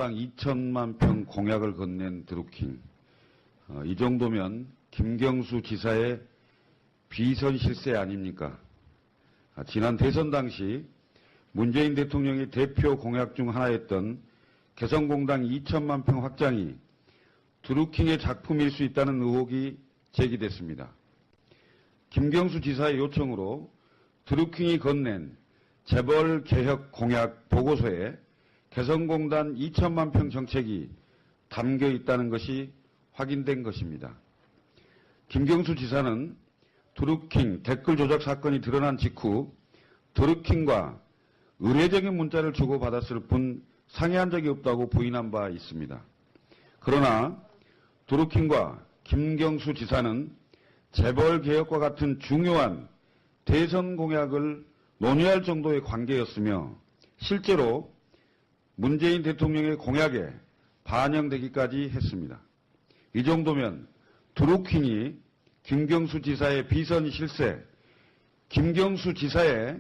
개성공단 2천만 평 공약을 건넨 드루킹. 이 정도면 김경수 지사의 비선 실세 아닙니까? 지난 대선 당시 문재인 대통령의 대표 공약 중 하나였던 개성공단 2천만 평 확장이 드루킹의 작품일 수 있다는 의혹이 제기됐습니다. 김경수 지사의 요청으로 드루킹이 건넨 재벌 개혁 공약 보고서에 개성공단 2천만 평 정책이 담겨 있다는 것이 확인된 것입니다. 김경수 지사는 드루킹 댓글 조작 사건이 드러난 직후 드루킹과 의례적인 문자를 주고받았을 뿐 상의한 적이 없다고 부인한 바 있습니다. 그러나 드루킹과 김경수 지사는 재벌 개혁과 같은 중요한 대선 공약을 논의할 정도의 관계였으며 실제로 문재인 대통령의 공약에 반영되기까지 했습니다. 이 정도면 드루킹이 김경수 지사의 비선 실세, 김경수 지사의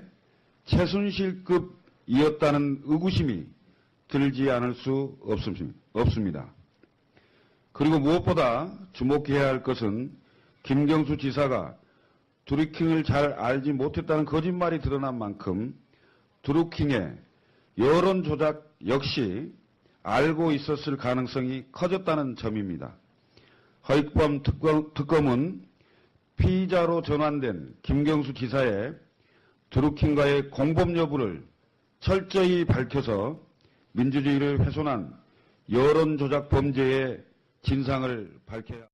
최순실급이었다는 의구심이 들지 않을 수 없습니다. 그리고 무엇보다 주목해야 할 것은 김경수 지사가 드루킹을 잘 알지 못했다는 거짓말이 드러난 만큼 드루킹의 여론 조작 역시 알고 있었을 가능성이 커졌다는 점입니다. 허익범 특검은 피의자로 전환된 김경수 지사의 드루킹과의 공범 여부를 철저히 밝혀서 민주주의를 훼손한 여론 조작 범죄의 진상을 밝혀야.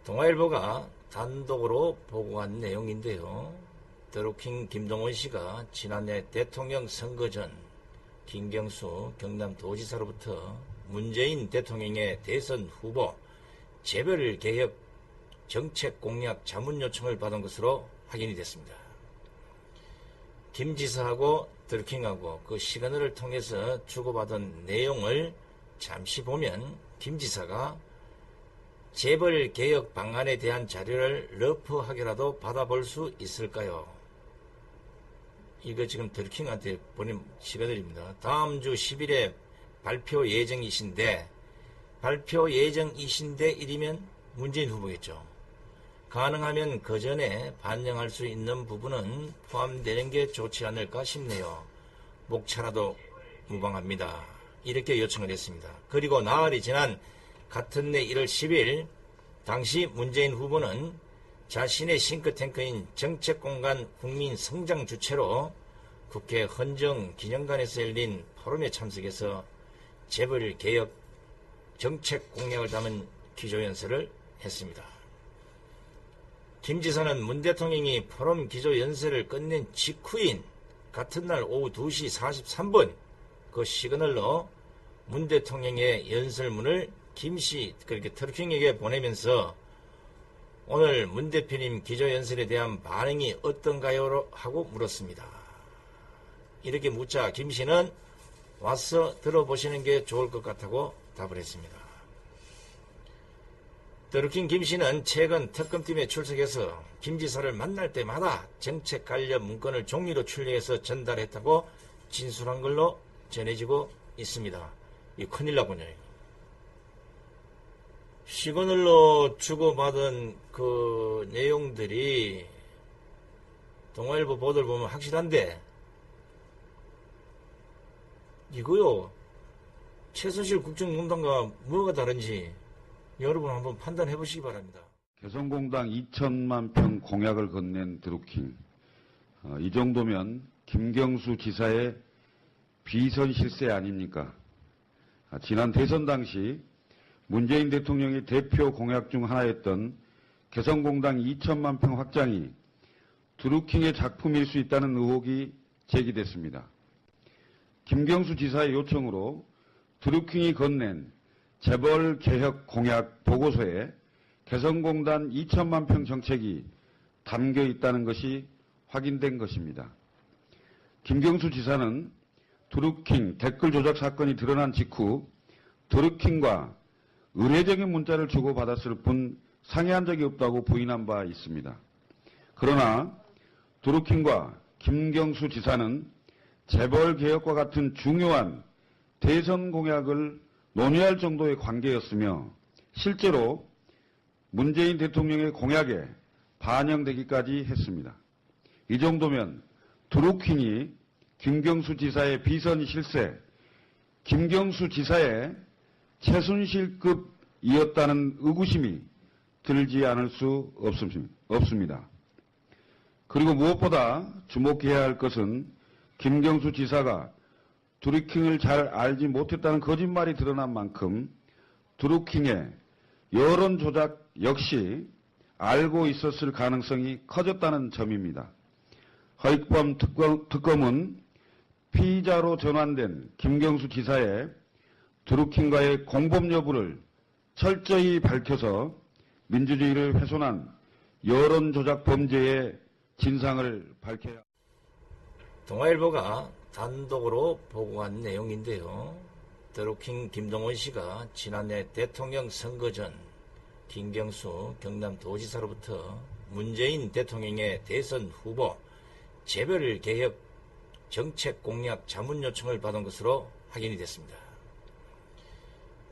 동아일보가 단독으로 보고한 내용인데요. 드루킹 김동원 씨가 지난해 대통령 선거 전 김경수 경남도지사로부터 문재인 대통령의 대선 후보 재벌개혁 정책 공약 자문 요청을 받은 것으로 확인이 됐습니다. 김 지사하고 드루킹하고 그 시그널을 통해서 주고받은 내용을 잠시 보면 김 지사가 재벌개혁 방안에 대한 자료를 러프하게라도 받아볼 수 있을까요? 이거 지금 드루킹한테 보낸 시그널입니다. 다음 주 10일에 발표 예정이신데 일이면 문재인 후보겠죠. 가능하면 그 전에 반영할 수 있는 부분은 포함되는 게 좋지 않을까 싶네요. 목차라도 무방합니다. 이렇게 요청을 했습니다. 그리고 나흘이 지난 같은 해 1월 10일 당시 문재인 후보는 자신의 싱크탱크인 정책공간 국민성장 주체로 국회 헌정기념관에서 열린 포럼에 참석해서 재벌개혁 정책 공약을 담은 기조연설을 했습니다. 김 지사는 문 대통령이 포럼 기조연설을 끝낸 직후인 같은 날 오후 2시 43분 그 시그널로 문 대통령의 연설문을 김씨 그렇게 드루킹에게 보내면서 오늘 문 대표님 기조연설에 대한 반응이 어떤가요? 하고 물었습니다. 이렇게 묻자 김씨는 와서 들어보시는 게 좋을 것 같다고 답을 했습니다. 드루킹 김씨는 최근 특검팀에 출석해서 김 지사를 만날 때마다 정책 관련 문건을 종이로 출력해서 전달했다고 진술한 걸로 전해지고 있습니다. 이 큰일 나군요. 시그널로 주고받은 그 내용들이 동아일보 보도를 보면 확실한데 이거요 최순실 국정농단과 뭐가 다른지 여러분 한번 판단해 보시기 바랍니다. 개성공단 2천만 평 공약을 건넨 드루킹. 이 정도면 김경수 지사의 비선 실세 아닙니까? 지난 대선 당시 문재인 대통령의 대표 공약 중 하나였던 개성공단 2천만 평 확장이 드루킹의 작품일 수 있다는 의혹이 제기됐습니다. 김경수 지사의 요청으로 드루킹이 건넨 재벌 개혁 공약 보고서에 개성공단 2천만 평 정책이 담겨 있다는 것이 확인된 것입니다. 김경수 지사는 드루킹 댓글 조작 사건이 드러난 직후 드루킹과 의례적인 문자를 주고받았을 뿐 상의한 적이 없다고 부인한 바 있습니다. 그러나 드루킹과 김경수 지사는 재벌 개혁과 같은 중요한 대선 공약을 논의할 정도의 관계였으며 실제로 문재인 대통령의 공약에 반영되기까지 했습니다. 이 정도면 드루킹이 김경수 지사의 비선 실세, 김경수 지사의 최순실급이었다는 의구심이 들지 않을 수 없습니다. 그리고 무엇보다 주목해야 할 것은 김경수 지사가 드루킹을 잘 알지 못했다는 거짓말이 드러난 만큼 드루킹의 여론 조작 역시 알고 있었을 가능성이 커졌다는 점입니다. 허익범 특검은 피의자로 전환된 김경수 지사의 드루킹과의 공범 여부를 철저히 밝혀서 민주주의를 훼손한 여론 조작 범죄의 진상을 밝혀야 합니다. 동아일보가 단독으로 보고한 내용인데요. 드루킹 김동원 씨가 지난해 대통령 선거 전 김경수 경남도지사로부터 문재인 대통령의 대선 후보 재벌개혁 정책 공약 자문 요청을 받은 것으로 확인이 됐습니다.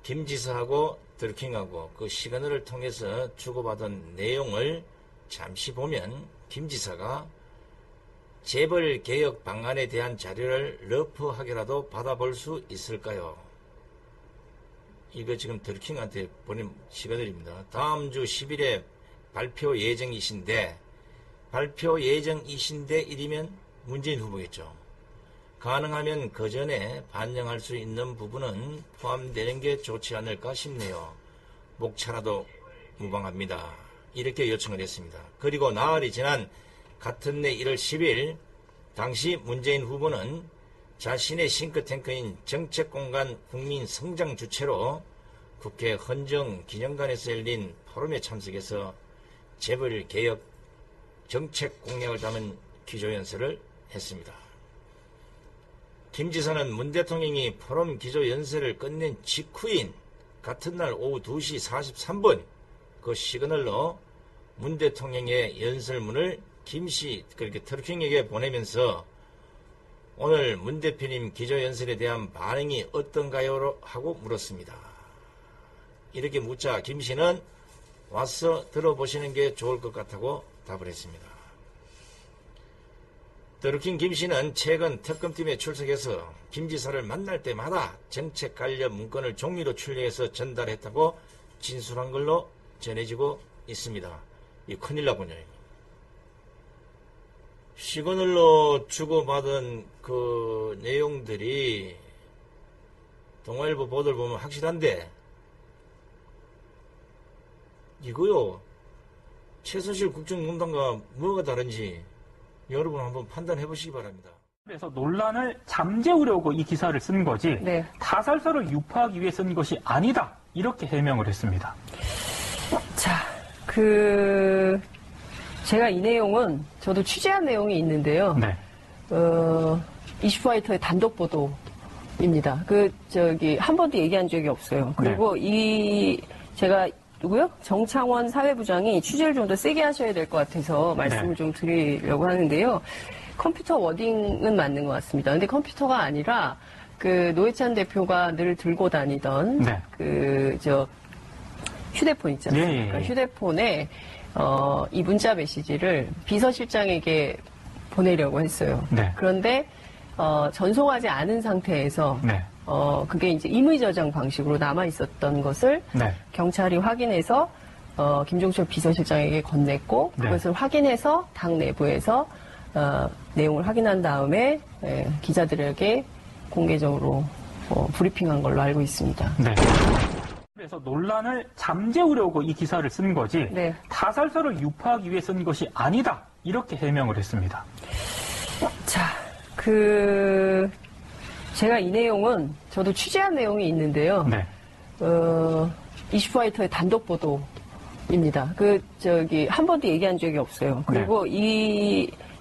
김 지사하고 드루킹하고 그 시그널을 통해서 주고받은 내용을 잠시 보면 김 지사가 재벌개혁 방안에 대한 자료를 러프하게라도 받아볼 수 있을까요? 이거 지금 드루킹한테 보낸 시그널입니다. 다음 주 10일에 발표 예정이신데 일이면 문재인 후보겠죠. 가능하면 그 전에 반영할 수 있는 부분은 포함되는 게 좋지 않을까 싶네요. 목차라도 무방합니다. 이렇게 요청을 했습니다. 그리고 나흘이 지난 같은 해 1월 10일 당시 문재인 후보는 자신의 싱크탱크인 정책공간 국민성장 주체로 국회 헌정기념관에서 열린 포럼에 참석해서 재벌개혁 정책 공약을 담은 기조연설을 했습니다. 김 지사는 문 대통령이 포럼 기조연설을 끝낸 직후인 같은 날 오후 2시 43분 그 시그널로 문 대통령의 연설문을 김씨 그렇게 드루킹에게 보내면서 오늘 문 대표님 기조연설에 대한 반응이 어떤가요? 하고 물었습니다. 이렇게 묻자 김씨는 와서 들어보시는 게 좋을 것 같다고 답을 했습니다. 드루킹 김씨는 최근 특검팀에 출석해서 김 지사를 만날 때마다 정책 관련 문건을 종이로 출력해서 전달했다고 진술한 걸로 전해지고 있습니다. 이 큰일 나군요. 시그널로 주고받은 그 내용들이 동아일보 보도를 보면 확실한데 이거요 최순실 국정농단과 뭐가 다른지 여러분 한번 판단해 보시기 바랍니다. 그래서 논란을 잠재우려고 이 기사를 쓴 거지 네. 타살서를 유포하기 위해 쓴 것이 아니다 이렇게 해명을 했습니다. 자, 제가 이 내용은 저도 취재한 내용이 있는데요. 네. 이슈파이터의 단독 보도입니다. 한 번도 얘기한 적이 없어요. 그리고 제가 누구요? 정창원 사회부장이 취재를 좀 더 세게 하셔야 될 것 같아서 말씀을 좀 드리려고 하는데요. 컴퓨터 워딩은 맞는 것 같습니다. 근데 컴퓨터가 아니라 노회찬 대표가 늘 들고 다니던 휴대폰 있잖아요. 그러니까 휴대폰에 이 문자 메시지를 비서실장에게 보내려고 했어요. 네. 그런데 전송하지 않은 상태에서 그게 이제 임의 저장 방식으로 남아 있었던 것을 경찰이 확인해서 김종철 비서실장에게 건넸고 그것을 확인해서 당 내부에서 내용을 확인한 다음에 기자들에게 공개적으로 브리핑한 걸로 알고 있습니다. 네. 그래서 논란을 잠재우려고 이 기사를 쓴 거지 타살서를 유포하기 위해 쓴 것이 아니다 이렇게 해명을 했습니다. 자, 제가 이 내용은 저도 취재한 내용이 있는데요. 이슈파이터의 단독 보도입니다. 한 번도 얘기한 적이 없어요. 그리고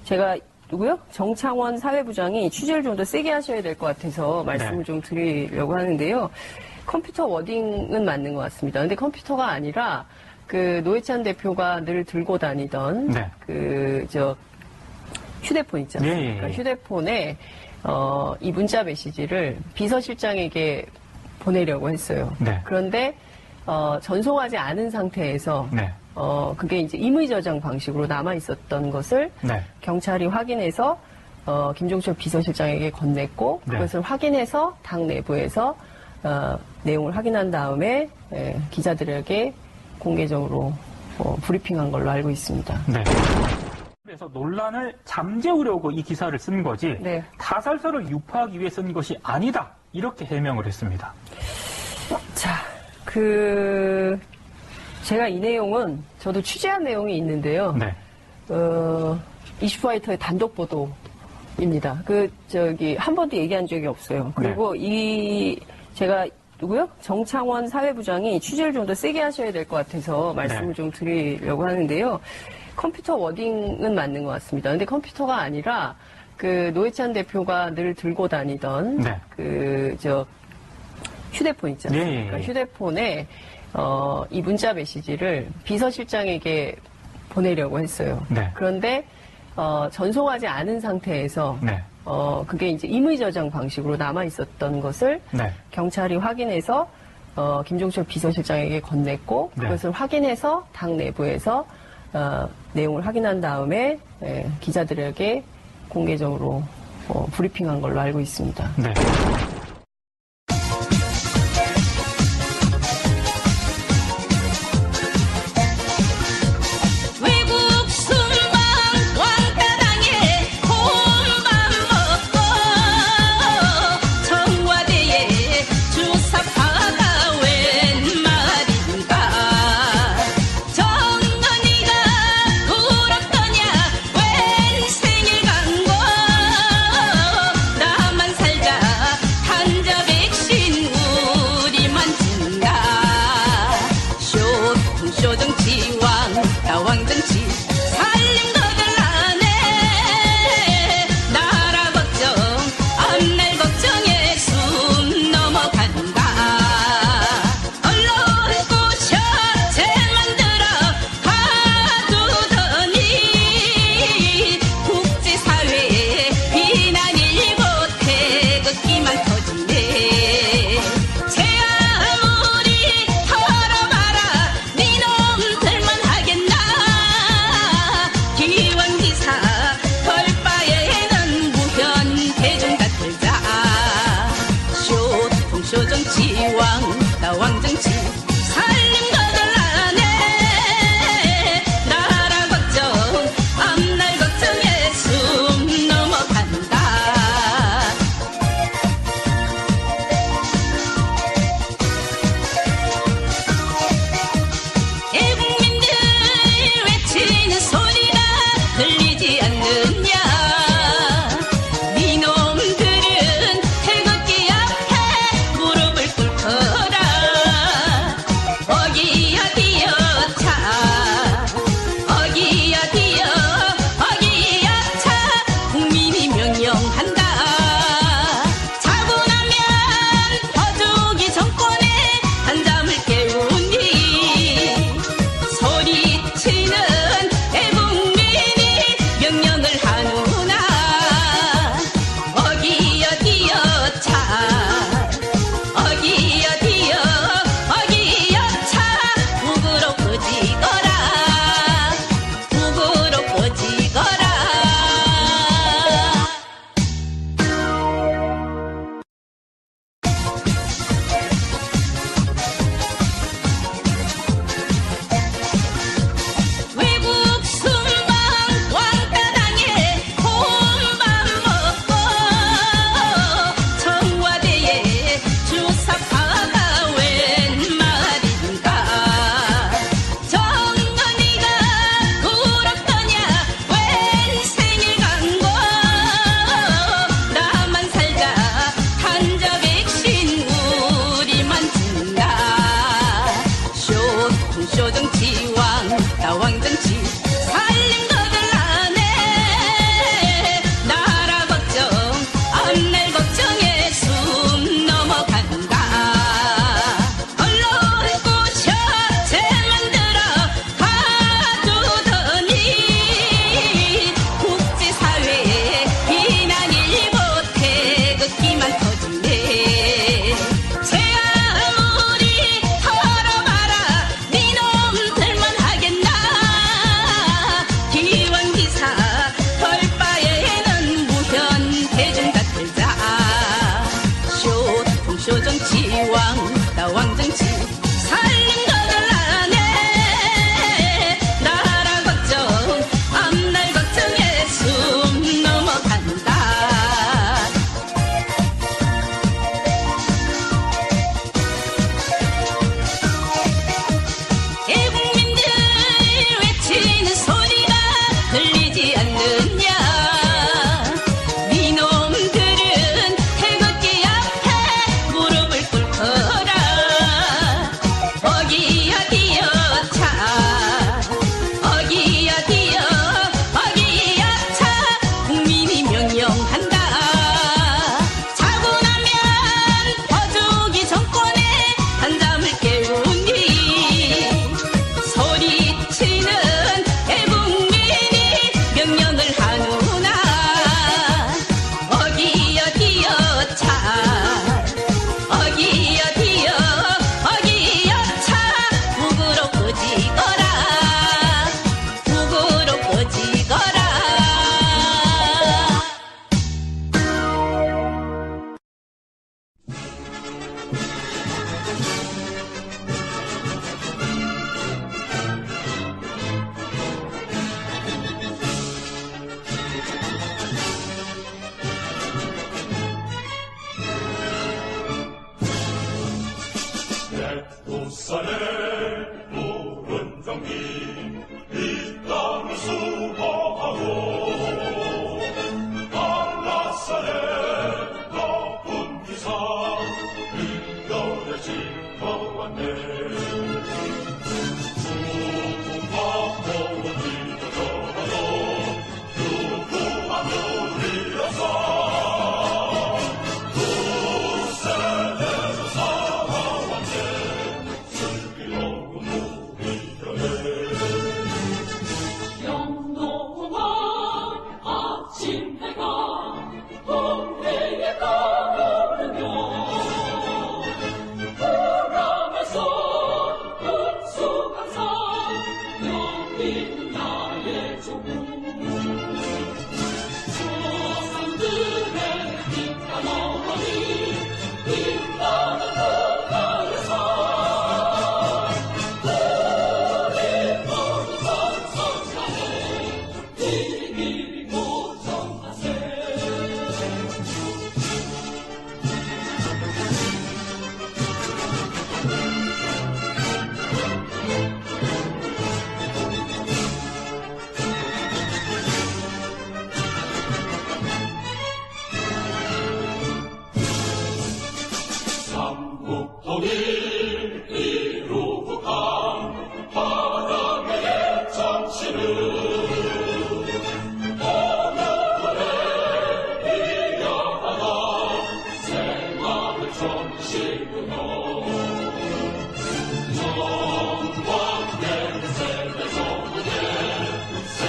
제가 누구요? 정창원 사회부장이 취재를 좀 더 세게 하셔야 될 것 같아서 말씀을 좀 드리려고 하는데요. 컴퓨터 워딩은 맞는 것 같습니다. 근데 컴퓨터가 아니라 노회찬 대표가 늘 들고 다니던 휴대폰 있잖아요. 그러니까 휴대폰에 이 문자 메시지를 비서실장에게 보내려고 했어요. 네. 그런데 전송하지 않은 상태에서 네. 그게 이제 임의 저장 방식으로 남아 있었던 것을 네. 경찰이 확인해서 김종철 비서실장에게 건넸고 네. 그것을 확인해서 당 내부에서 내용을 확인한 다음에 기자들에게 공개적으로 브리핑한 걸로 알고 있습니다. 네. 그래서 논란을 잠재우려고 이 기사를 쓴 거지 네. 타살설을 유포하기 위해 쓴 것이 아니다. 이렇게 해명을 했습니다. 자, 제가 이 내용은 저도 취재한 내용이 있는데요. 네. 이슈파이터의 단독 보도입니다. 한 번도 얘기한 적이 없어요. 그리고 제가 정창원 사회부장이 취재를 좀 더 세게 하셔야 될 것 같아서 말씀을 좀 드리려고 하는데요. 컴퓨터 워딩은 맞는 것 같습니다. 근데 컴퓨터가 아니라 노회찬 대표가 늘 들고 다니던 휴대폰 있잖아요. 예, 예, 예. 그러니까 휴대폰에 이 문자 메시지를 비서실장에게 보내려고 했어요. 네. 그런데 전송하지 않은 상태에서 네. 그게 이제 임의 저장 방식으로 남아 있었던 것을 네. 경찰이 확인해서 김종철 비서실장에게 건넸고 네. 그것을 확인해서 당 내부에서 내용을 확인한 다음에 기자들에게 공개적으로 브리핑한 걸로 알고 있습니다. 네. 외국 순방 왕따당에 혼밥 먹고 청와대에 주사파가 웬 말인가 정언니가 부럽더냐 웬 생일 광고 나만 살자 부산의 푸른 경기 이 땅을 수호하고 한라산의 높은 기사 이별의 징표한데 수고하고 뒤져져도 유구한 우리로서 두 세대로 살아왔네 슬기로운 우리 혈에 영롱한 아침 해가 동해에 떠오르며 바람에서 은숙한 산 여기 나의 조국 조상들의 빛과 어머니 빛나는 그날에서 우리 모두 선선하게 미리미리 고정하세 삼국통일 이루고 간 바람의 정치는 오늘의 이어나가 생각을 정치구나 영광된 세대 속에 새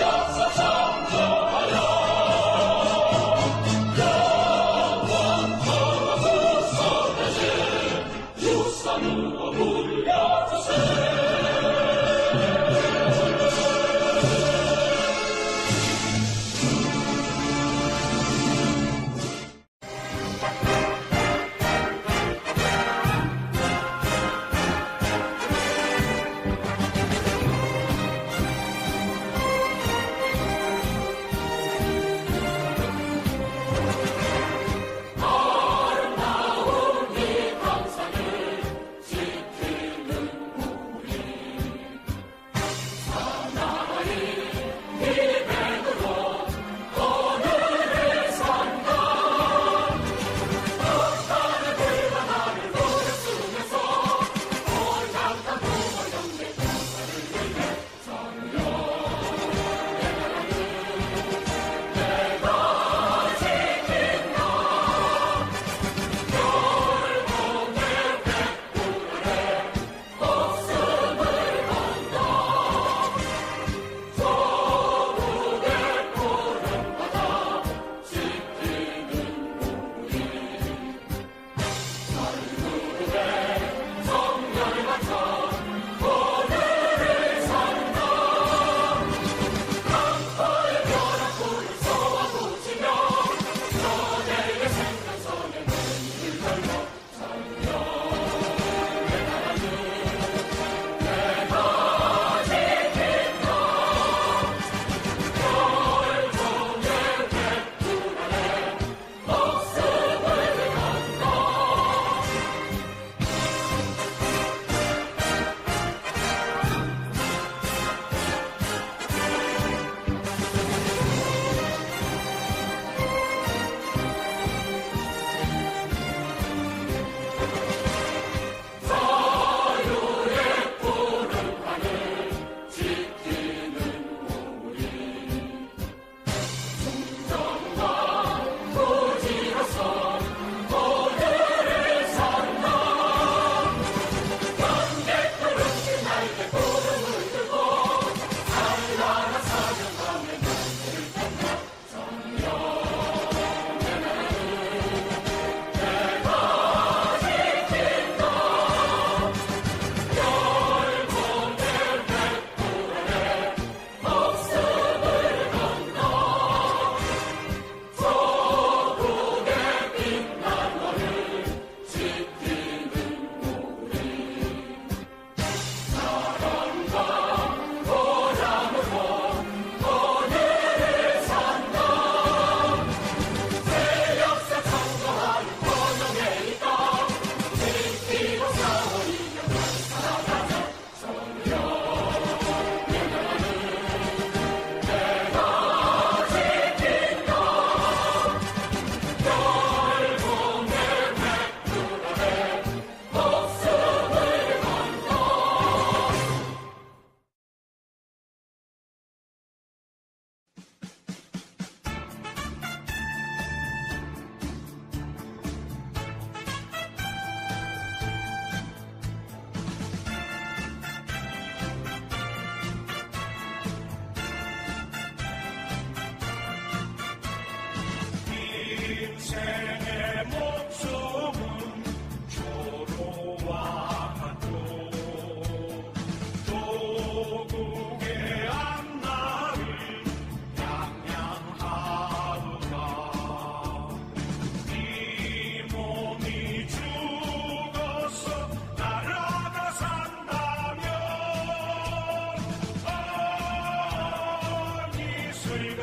역사 창조하여 유산으로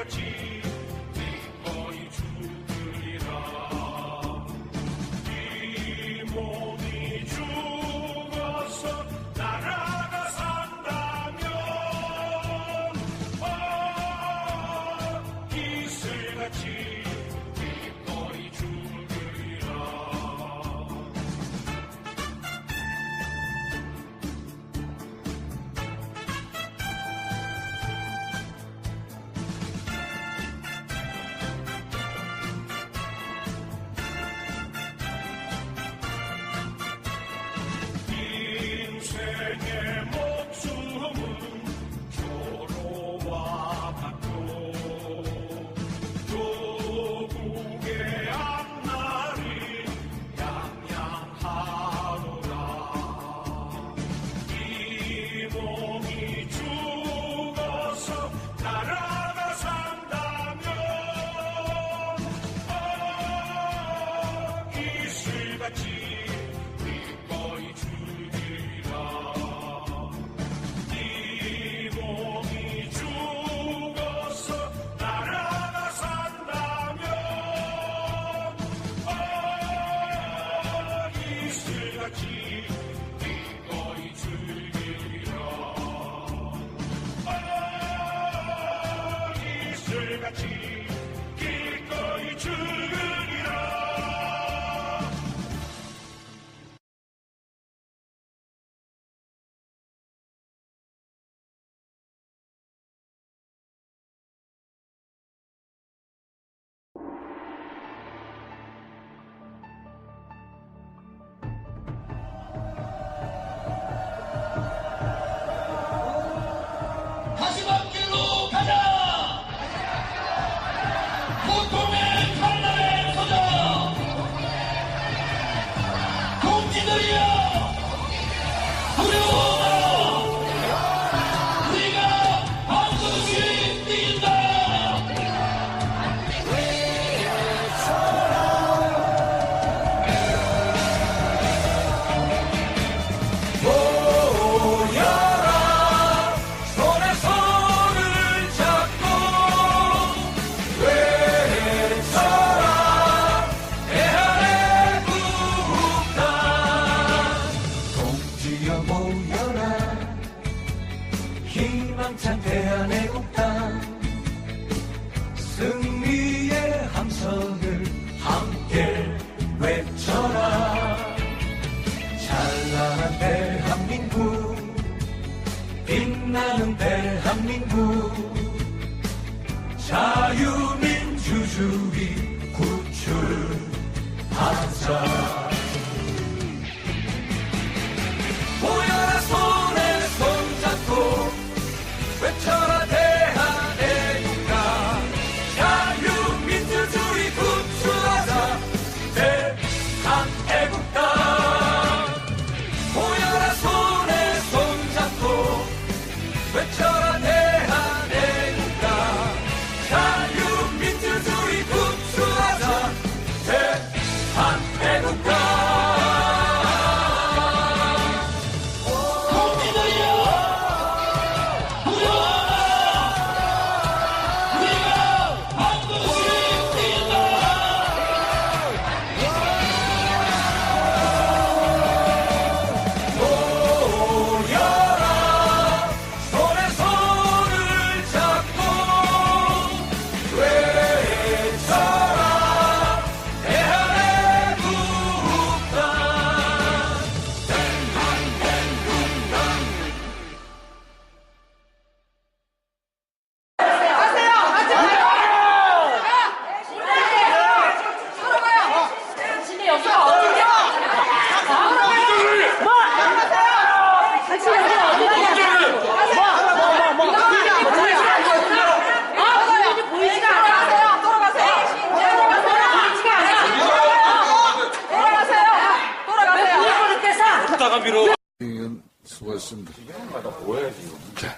이슬같이 기꺼이 죽으리라. 이 몸이 죽어서 나라가 산다면 이슬같이 기꺼이 죽으리라. 인생의 목숨은 조로와 같고 조국의 앞날이 양양하노라. 이 몸이 죽어서 나라가 산다면 이슬같이 기꺼이 죽으리라. 이 몸이 죽어서 나라가 산다면 이슬같이 기꺼이 죽으리라. 이슬같이 기꺼이 죽으리라. 다시마 길로 가자! 고통의 칼날에 서자! 동지들이여! 두려워라! 우리가 반드시 이긴다! 손에 손을 잡고 외쳐라. 대한의 국단. 동지여 모여라. 희망찬 대한의 국단. 승리의 함성을 함께 외쳐라. 찬란한 대한민국, 빛나는 대한민국, 자유민주주의 구출하자. 모여라 손에 손잡고 외쳐라 대한의 국가. 자유민주주의 구출하자. 대한의 국가. 모여라 손에 손잡고 외쳐라 대한의 국가. 자유민주주의 구출하자. 대한의 국가. 손에 손을 잡고 외쳐라. 대한의 국단. 의원 수고했습니다. 자,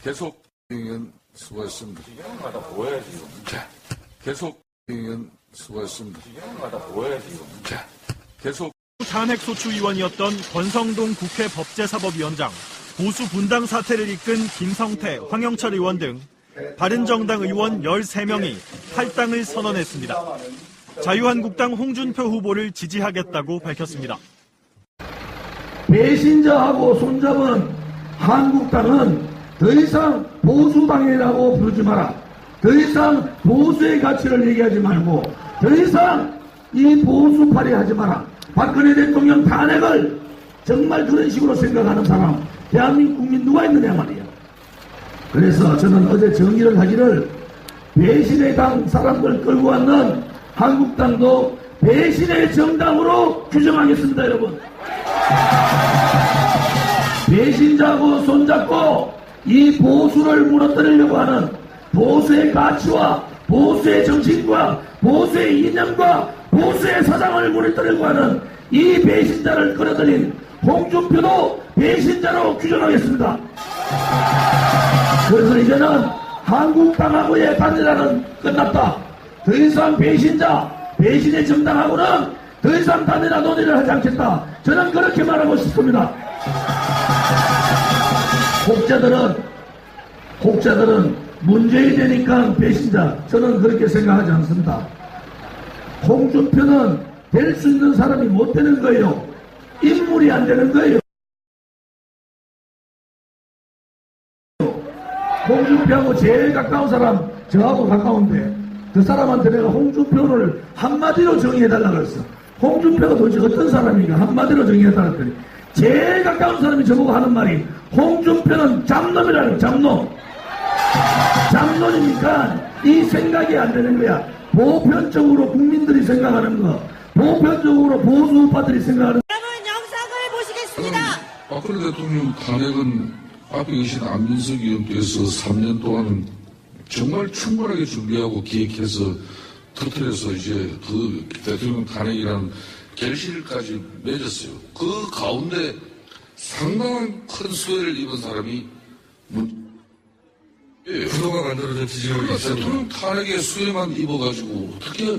계속 의원 수고했습니다. 자, 계속 의원 수고했습니다. 자, 계속 탄핵소추위원이었던 권성동 국회 법제사법위원장, 보수 분당 사태를 이끈 김성태, 황영철 의원 등 바른정당 의원 13명이 탈당을 선언했습니다. 자유한국당 홍준표 후보를 지지하겠다고 밝혔습니다. 배신자하고 손잡은 한국당은 더 이상 보수당이라고 부르지 마라. 더 이상 보수의 가치를 얘기하지 말고 더 이상 이 보수팔이 하지 마라. 박근혜 대통령 탄핵을 정말 그런 식으로 생각하는 사람 대한민국 국민 누가 있느냐 말이야. 그래서 저는 어제 정의를 하기를 배신의 당 사람들 끌고 왔는 한국당도 배신의 정당으로 규정하겠습니다, 여러분. 배신자하고 손잡고 이 보수를 무너뜨리려고 하는 보수의 가치와 보수의 정신과 보수의 이념과 보수의 사상을 무너뜨리려고 하는 이 배신자를 끌어들인 홍준표도 배신자로 규정하겠습니다. 그래서 이제는 한국당하고의 단일화는 끝났다. 더 이상 배신의 정당하고는 더 이상 단일화 논의를 하지 않겠다. 저는 그렇게 말하고 싶습니다. 혹자들은 문재인 되니까 배신자. 저는 그렇게 생각하지 않습니다. 홍준표는 될 수 있는 사람이 못 되는 거예요. 인물이 안 되는 거예요. 홍준표하고 제일 가까운 사람 저하고 가까운데 그 사람한테 내가 홍준표를 한마디로 정의해달라고 했어. 홍준표가 도대체 어떤 사람인가 한마디로 정의해달라고 했더니 제일 가까운 사람이 저보고 하는 말이 홍준표는 잡놈이라는 잡놈. 잡놈이니까 이 생각이 안 되는 거야. 보편적으로 국민들이 생각하는 거, 보편적으로 보수우파들이 생각하는 거. 여러분 영상을 보시겠습니다. 박근혜 대통령 탄핵은 앞에 계신 안민석 의원께서 3년 동안 정말 충분하게 준비하고 기획해서 터뜨려서 이제 그 대통령 탄핵이라는 결실까지 맺었어요. 그 가운데 상당한 큰 수혜를 입은 사람이 그동안 만들어진 지지율이 있었는데 대통령 탄핵의 수혜만 입어가지고 어떻게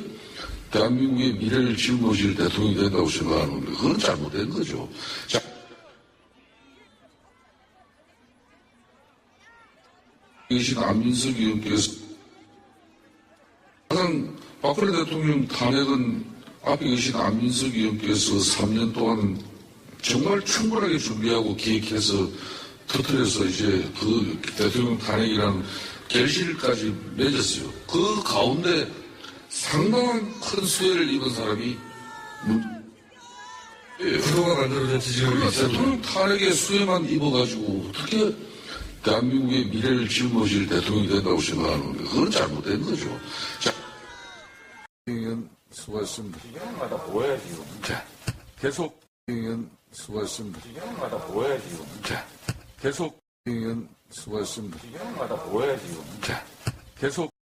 대한민국의 미래를 짊어질 대통령이 된다고 생각하는데 그건 잘못된 거죠. 자, 계신 안민석 의원께서 가장 박근혜 대통령 탄핵은 앞에 계신 안민석 의원께서 3년 동안 정말 충분하게 준비하고 기획해서 터뜨려서 이제 그 대통령 탄핵이라는 결실까지 맺었어요. 그 가운데 상당한 큰 수혜를 입은 사람이 그동안 만들어진 지지율이 있었는데 대통령 탄핵의 수혜만 입어가지고 어떻게 대한민국의 미래를 짊어질 대통령이 된다고 생각하는데 그건 잘못된 거죠. 자, 의원 수고하셨습니다. 기간마다 뭐야 지금? 자, 계속 의원 수고하셨습니다. 기간마다 뭐야 지금? 자, 계속 의원 수고하셨습니다. 기간마다 뭐야 지금? 자, 계속